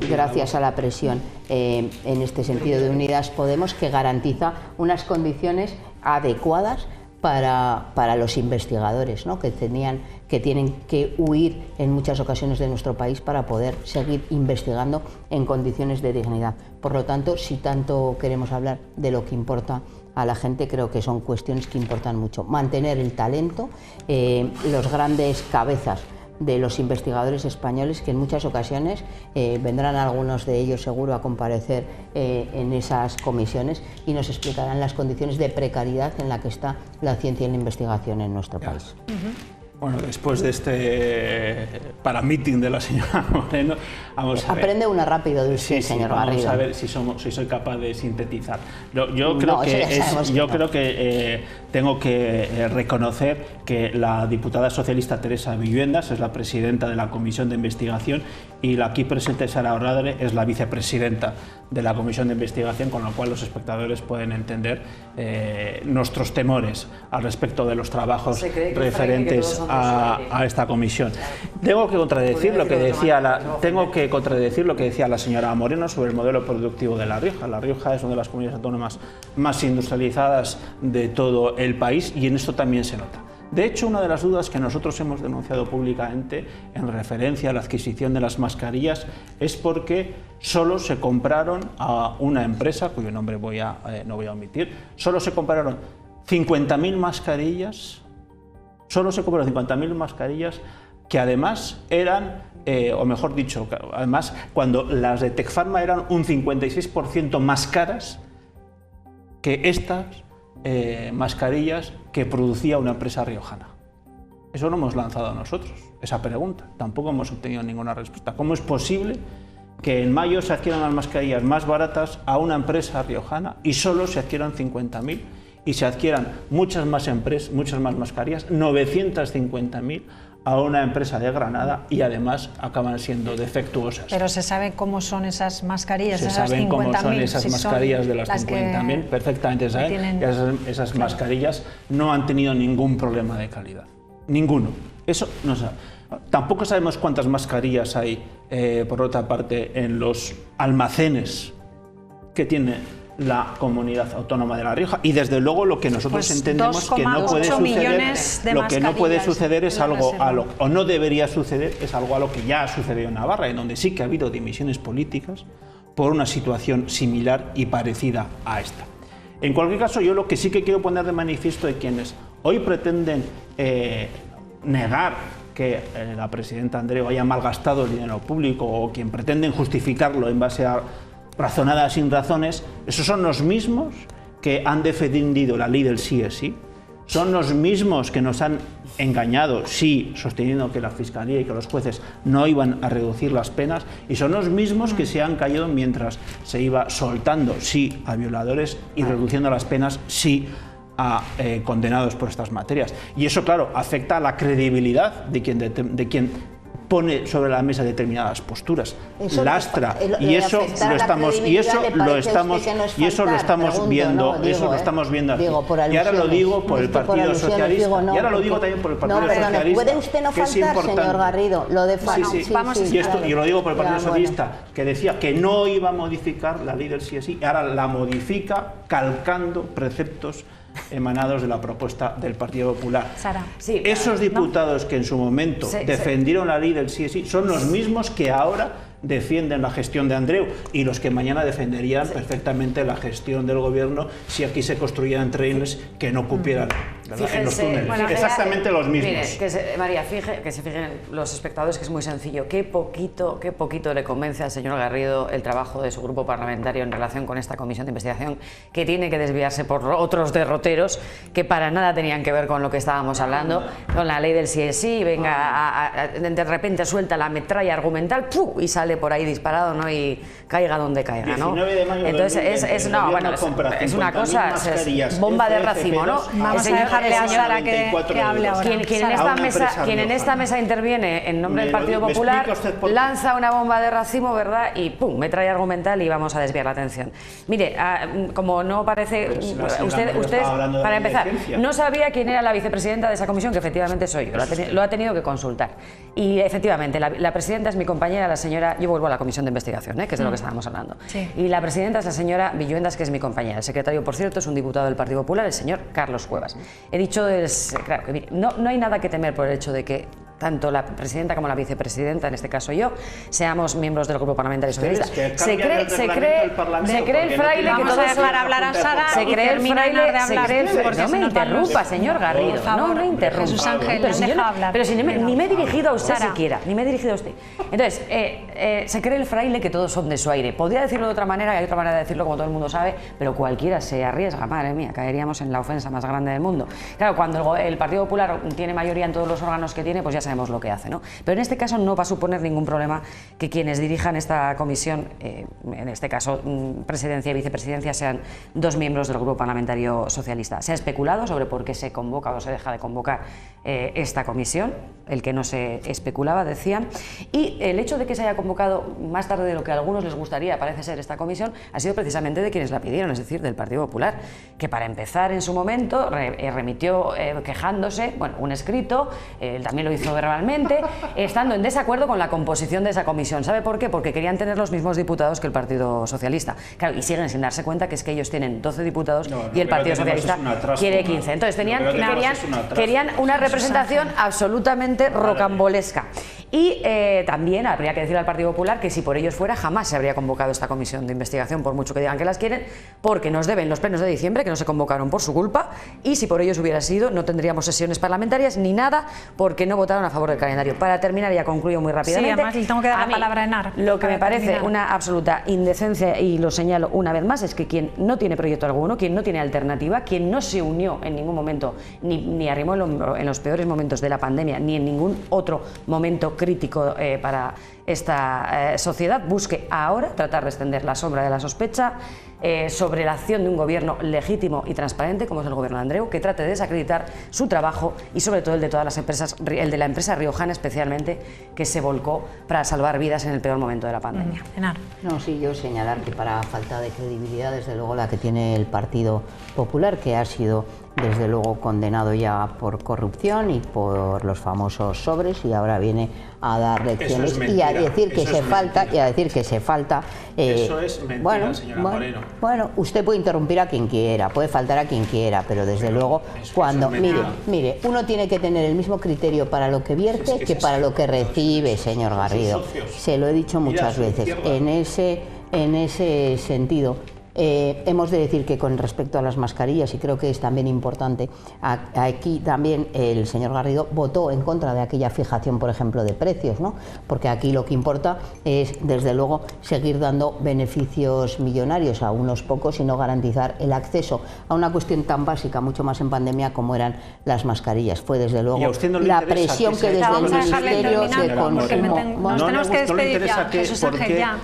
gracias a la presión en este sentido de Unidas Podemos, que garantiza unas condiciones adecuadas para los investigadores, ¿no? que tienen que huir en muchas ocasiones de nuestro país para poder seguir investigando en condiciones de dignidad. Por lo tanto, si tanto queremos hablar de lo que importa a la gente, creo que son cuestiones que importan mucho. Mantener el talento, los grandes cabezas de los investigadores españoles, que en muchas ocasiones vendrán algunos de ellos seguro a comparecer en esas comisiones y nos explicarán las condiciones de precariedad en la que está la ciencia y la investigación en nuestro país. Bueno, después de este para-meeting de la señora Moreno, vamos a ver. Aprende una rápido de usted, señor Garrido. Vamos a ver si soy capaz de sintetizar. Yo creo que tengo que reconocer que la diputada socialista Teresa Villuendas es la presidenta de la Comisión de Investigación y la aquí presente Sara Orradre es la vicepresidenta de la Comisión de Investigación, con lo cual los espectadores pueden entender nuestros temores al respecto de los trabajos referentes a esta comisión. Tengo que contradecir lo que decía la señora Moreno sobre el modelo productivo de La Rioja. La Rioja es una de las comunidades autónomas más industrializadas de todo el país y en esto también se nota. De hecho, una de las dudas que nosotros hemos denunciado públicamente en referencia a la adquisición de las mascarillas es porque solo se compraron a una empresa, cuyo nombre no voy a omitir, solo se compraron 50.000 mascarillas, que además eran, o mejor dicho, además cuando las de Tecfarma eran un 56% más caras que estas mascarillas que producía una empresa riojana. Eso lo hemos lanzado nosotros, esa pregunta. Tampoco hemos obtenido ninguna respuesta. ¿Cómo es posible que en mayo se adquieran las mascarillas más baratas a una empresa riojana y solo se adquieran 50.000 y se adquieran muchas más mascarillas, 950.000 a una empresa de Granada y además acaban siendo defectuosas? Pero se sabe cómo son esas mascarillas, se saben cómo son esas mascarillas de las 50.000, perfectamente saben. Esas mascarillas no han tenido ningún problema de calidad, ninguno. Eso no se sabe. Tampoco sabemos cuántas mascarillas hay, por otra parte, en los almacenes que tiene la comunidad autónoma de La Rioja, y desde luego lo que nosotros entendemos que no puede suceder, es algo o no debería suceder, es algo a lo que ya ha sucedido en Navarra, en donde sí que ha habido dimisiones políticas por una situación similar y parecida a esta. En cualquier caso, yo lo que sí que quiero poner de manifiesto de quienes hoy pretenden negar que la presidenta Andreu haya malgastado el dinero público, o quien pretenden justificarlo en base a razonadas sin razones, esos son los mismos que han defendido la ley del sí es sí, son los mismos que nos han engañado, sí, sosteniendo que la Fiscalía y que los jueces no iban a reducir las penas, y son los mismos que se han caído mientras se iba soltando, sí, a violadores y reduciendo las penas, sí, a condenados por estas materias. Y eso, claro, afecta a la credibilidad de quien pone sobre la mesa determinadas posturas, eso lastra, y eso lo estamos viendo, y ahora lo digo por el Partido Socialista, y ahora lo digo también por el Partido Socialista. ¿Puede usted no faltar, señor Garrido? Lo de y lo digo por el Partido Socialista, que decía que no iba a modificar la ley del sí es sí, y ahora la modifica calcando preceptos emanados de la propuesta del Partido Popular. Sara. Sí, esos diputados que en su momento defendieron la ley del sí es sí son los mismos que ahora defienden la gestión de Andreu y los que mañana defenderían perfectamente la gestión del gobierno si aquí se construyeran trenes que no cupieran en los túneles. Bueno, exactamente los mismos. Mire, María, que se fijen los espectadores que es muy sencillo. Qué poquito le convence al señor Garrido el trabajo de su grupo parlamentario en relación con esta comisión de investigación, que tiene que desviarse por otros derroteros que para nada tenían que ver con lo que estábamos hablando, con la ley del sí es sí. Venga, de repente suelta la metralla argumental y sale por ahí disparado, ¿no? Y caiga donde caiga, ¿no? Entonces es una cosa, es bomba de racimo, ¿no? Vamos a dejarle a Sara que hable ahora. Quien en esta mesa interviene en nombre del Partido Popular lanza una bomba de racimo, ¿verdad? Y pum, metralla argumental y vamos a desviar la atención. Mire, como no parece, usted para empezar, no sabía quién era la vicepresidenta de esa comisión, que efectivamente soy yo, lo ha tenido que consultar. Y efectivamente, la presidenta es mi compañera, la señora. Yo vuelvo a la comisión de investigación, que es de lo que estábamos hablando. Sí. Y la presidenta es la señora Villuendas, que es mi compañera. El secretario, por cierto, es un diputado del Partido Popular, el señor Carlos Cuevas. He dicho, claro, que mire, no hay nada que temer por el hecho de que tanto la presidenta como la vicepresidenta, en este caso yo, seamos miembros del Grupo Parlamentario Socialista. Se cree el fraile que todos... dejar hablar a Sara se cree el fraile... No me interrumpa, señor Garrido. No me interrumpa. Jesús Ángel, pero si ni me he dirigido a usted siquiera. Ni me he dirigido a usted. Entonces, se cree el fraile que todos son de su aire. Podría decirlo de otra manera, y hay otra manera de decirlo, como todo el mundo sabe, pero cualquiera se arriesga. Madre mía, caeríamos en la ofensa más grande del mundo. Claro, cuando el Partido Popular tiene mayoría en todos los órganos que tiene, pues ya sabemos lo que hace, ¿no? Pero en este caso no va a suponer ningún problema que quienes dirijan esta comisión, en este caso presidencia y vicepresidencia, sean dos miembros del Grupo Parlamentario Socialista. Se ha especulado sobre por qué se convoca o se deja de convocar esta comisión, el que no se especulaba, decían, y el hecho de que se haya convocado más tarde de lo que a algunos les gustaría, parece ser, esta comisión, ha sido precisamente de quienes la pidieron, es decir, del Partido Popular, que para empezar en su momento remitió quejándose, bueno, un escrito, también lo hizo verbalmente, estando en desacuerdo con la composición de esa comisión. ¿Sabe por qué? Porque querían tener los mismos diputados que el Partido Socialista. Claro, y siguen sin darse cuenta que es que ellos tienen 12 diputados y el Partido Socialista quiere 15. Entonces querían una representación absolutamente rocambolesca. Y también habría que decirle al Partido Popular que si por ellos fuera jamás se habría convocado esta comisión de investigación, por mucho que digan que las quieren, porque nos deben los plenos de diciembre, que no se convocaron por su culpa, y si por ellos hubiera sido no tendríamos sesiones parlamentarias ni nada, porque no votaron a favor del calendario. Para terminar, ya concluyo muy rápidamente. Sí, además le tengo que dar la palabra a Enar. Lo que me parece una absoluta indecencia, y lo señalo una vez más, es que quien no tiene proyecto alguno, quien no tiene alternativa, quien no se unió en ningún momento, ni arrimó el hombro en los peores momentos de la pandemia, ni en ningún otro momento crítico para esta sociedad, busque ahora tratar de extender la sombra de la sospecha sobre la acción de un gobierno legítimo y transparente como es el gobierno de Andreu, que trate de desacreditar su trabajo y sobre todo el de todas las empresas, el de la empresa riojana especialmente, que se volcó para salvar vidas en el peor momento de la pandemia. No, sí, yo señalar que para falta de credibilidad, desde luego la que tiene el Partido Popular, que ha sido desde luego condenado ya por corrupción y por los famosos sobres, y ahora viene a dar lecciones y a decir que se falta, eso es mentira, señora Moreno. Bueno, usted puede interrumpir a quien quiera, puede faltar a quien quiera, pero desde luego cuando mire, uno tiene que tener el mismo criterio para lo que vierte que para lo que recibe, señor Garrido. Se lo he dicho muchas veces. En ese sentido, hemos de decir que con respecto a las mascarillas, y creo que es también importante, aquí también el señor Garrido votó en contra de aquella fijación, por ejemplo, de precios, ¿no? Porque aquí lo que importa es, desde luego, seguir dando beneficios millonarios a unos pocos y no garantizar el acceso a una cuestión tan básica, mucho más en pandemia, como eran las mascarillas. Fue, desde luego, la presión que desde el Ministerio de Consumo... Nos tenemos que despedir ya, Jesús Ángel, ya.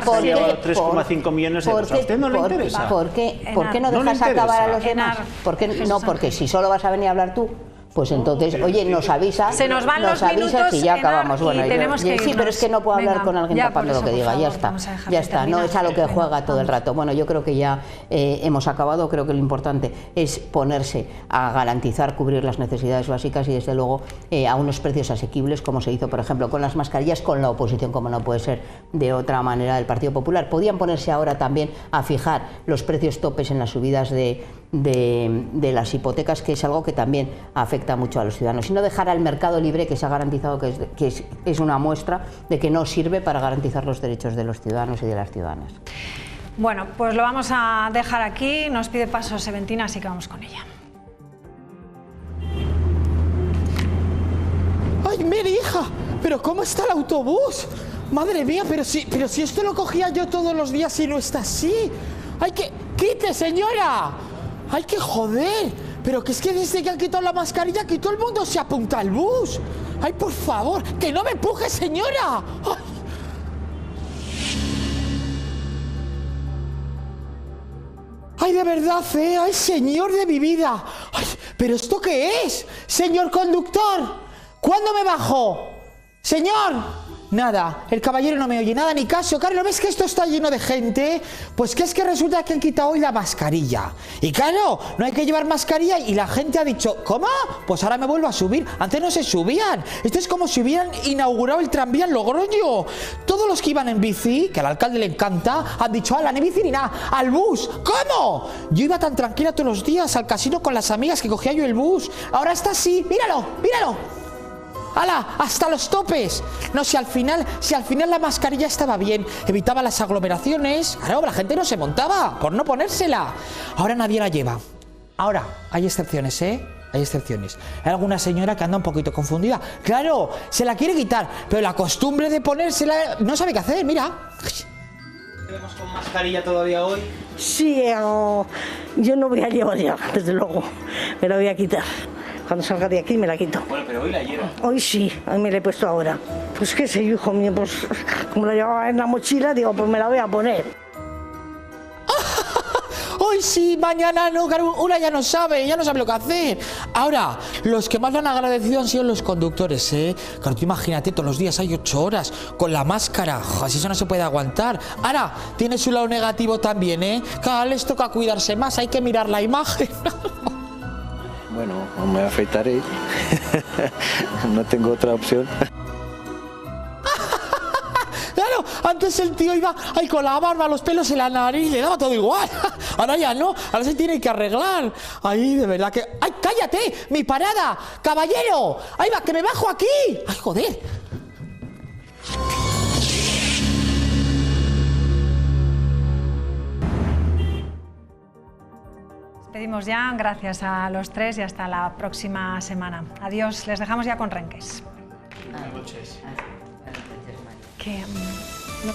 ¿Por qué 3,5 millones de euros? ¿No le interesa? ¿Por qué no dejas acabar a los demás? Porque si solo vas a venir a hablar tú, pues entonces, oye, nos avisa. Se nos van los minutos y ya acabamos. Bueno, tenemos que sí, pero es que no puedo hablar con alguien tapando lo que diga. Favor, ya está, no es a lo que juega todo el rato. Bueno, yo creo que ya hemos acabado. Creo que lo importante es ponerse a garantizar, cubrir las necesidades básicas y desde luego a unos precios asequibles, como se hizo, por ejemplo, con las mascarillas, con la oposición, como no puede ser de otra manera, del Partido Popular. Podían ponerse ahora también a fijar los precios topes en las subidas de las hipotecas, que es algo que también afecta mucho a los ciudadanos, y no dejar al mercado libre, que se ha garantizado que es una muestra de que no sirve para garantizar los derechos de los ciudadanos y de las ciudadanas. Bueno, pues lo vamos a dejar aquí. Nos pide paso Seventina, así que vamos con ella. ¡Ay, Mary, hija! ¿Pero cómo está el autobús? Madre mía, pero si esto lo cogía yo todos los días y no está así. ¡Ay, que quite, señora! ¡Ay, que joder! Pero que es que desde que han quitado la mascarilla, que todo el mundo se apunta al bus. ¡Ay, por favor! ¡Que no me empuje, señora! ¡Ay! ¡Ay, de verdad, ¡ay, señor de mi vida! ¡Ay, pero esto qué es! ¡Señor conductor! ¿Cuándo me bajo? ¡Señor! Nada, el caballero no me oye nada ni caso. Claro, ¿no ves que esto está lleno de gente? Pues que es que resulta que han quitado hoy la mascarilla. Y claro, no hay que llevar mascarilla y la gente ha dicho, ¿cómo? Pues ahora me vuelvo a subir. Antes no se subían. Esto es como si hubieran inaugurado el tranvía en Logroño. Todos los que iban en bici, que al alcalde le encanta, han dicho, ala, ni bici ni nada, al bus. ¿Cómo? Yo iba tan tranquila todos los días al casino con las amigas que cogía yo el bus. Ahora está así, míralo, míralo. ¡Hala! ¡Hasta los topes! No, si al final la mascarilla estaba bien, evitaba las aglomeraciones. Claro, la gente no se montaba por no ponérsela. Ahora nadie la lleva. Ahora, hay excepciones, ¿eh? Hay excepciones. Hay alguna señora que anda un poquito confundida. Claro, se la quiere quitar, pero la costumbre de ponérsela no sabe qué hacer, mira. ¿Tenemos con mascarilla todavía hoy? Sí, yo no voy a llevar ya, desde luego. Me la voy a quitar. Cuando salga de aquí me la quito. Bueno, pero hoy la lleva. Hoy sí, hoy me la he puesto ahora. Pues qué sé, hijo mío, pues como la llevaba en la mochila, digo, pues me la voy a poner. Hoy sí, mañana no, una ya no sabe lo que hacer. Ahora, los que más lo han agradecido han sido los conductores, ¿eh? Claro, tú imagínate, todos los días hay 8 horas con la máscara. Así eso no se puede aguantar. Ahora, tiene su lado negativo también, ¿eh? Cada vez les toca cuidarse más, hay que mirar la imagen. Bueno, me afeitaré. No tengo otra opción. Claro, antes el tío iba ahí con la barba, los pelos en la nariz, le daba todo igual. Ahora ya no, ahora se tiene que arreglar. Ay, de verdad que... ¡Ay, cállate! ¡Mi parada! ¡Caballero! ¡Ahí va, que me bajo aquí! ¡Ay, joder! Pedimos ya, gracias a los tres y hasta la próxima semana. Adiós, les dejamos ya con Renques. Buenas noches. Que, no.